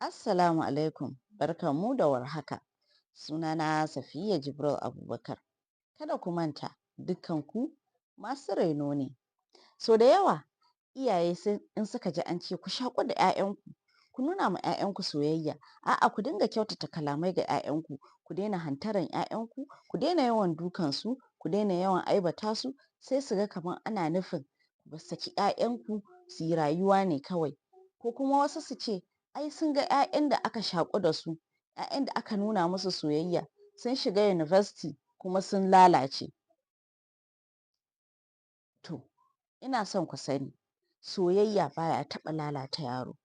Assalamu alaikum, barkanmu da warhaka. Sunana Safiya Jibril Abubakar. Kada ku manta, dukkanku masu raino ne. So da yawa, iyaye in suka ji an ce ku shaƙu da 'ya'yanku, ku nuna ma 'ya'yanku soyayya, a'a ku dinga kyautata kalamai ga 'ya'yanku, ku daina hantaran 'ya'yanku, ku daina yawan dukansu, ku daina yawan aibata su, sai su ga kamar ana nufin ba saki 'ya'yanku su yi rayuwa ne kawai. Ko kuma wasu su ce, ai sun ga 'ya'yan da aka shaƙu da su, 'ya'yan da aka nuna musu soyayya, sun shiga university kuma sun lalace. To, ina son ku sani, soyayya baya taɓa lalata yaro.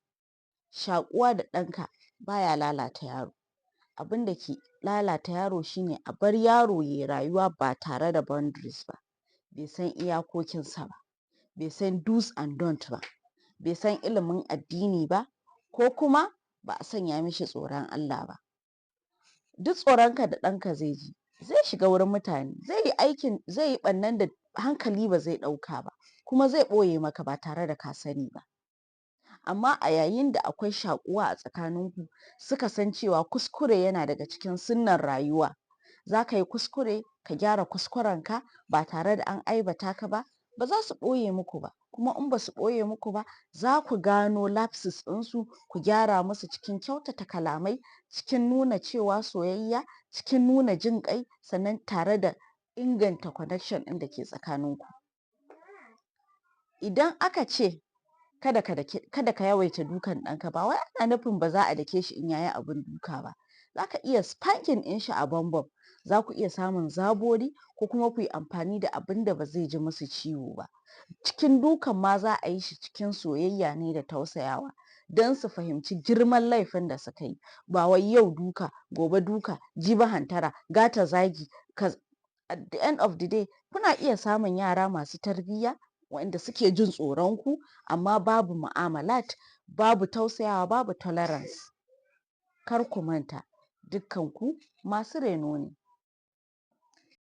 Shaƙuwa da ɗanka baya lalata yaro. Abin da ke lalata yaro shine a bar yaro ya yi rayuwa ba tare da boundaries ba. Bai san iyakokinsa ba, bai san do's and don't ba, bai san ilimin addini ba, ko kuma ba a sanya mishi tsoron Allah ba. Duk tsoronka da ɗanka zai ji, zai shiga wurin mutane, zai yi ɓarnan da hankali ba zai ɗauka ba, kuma zai ɓoye maka ba tare da ka sani ba. Amma a yayin da akwai shaƙuwa a tsakaninku, suka san cewa kuskure yana daga cikin sunnan rayuwa, za ka yi kuskure ka gyara kuskurenka ba tare da an aibata ka ba, ba za su ɓoye muku ba. Kuma in ba su ɓoye muku ba, za ku gano lapses ɗinsu, ku gyara musu cikin kyautata kalamai, cikin nuna cewa soyayya, cikin nuna jin ƙai, sannan tare da inganta connection ɗin da ke tsakaninku. Idan aka ce kada ka yawaita dukan ɗanka, ba wai ana nufin ba za a dake shi in yayi abin duka ba. Za ka iya spanking ɗin shi a bambam, za ku iya samun zabori, ko kuma ku yi amfani da abin da ba zai ji musu ciwo ba. Cikin dukan ma za a yi shi cikin soyayya ne da tausayawa, don su fahimci girman laifin da suka yi. Ba wai yau duka, gobe duka, jibi hantara, gata zagi. At the end of the day, kuna iya samun yara masu tarbiyya waɗanda suke jin tsoron ku, amma babu mu'amalat, babu tausayawa, babu tolerance. Kar ku manta, dukkanku masu raino ne.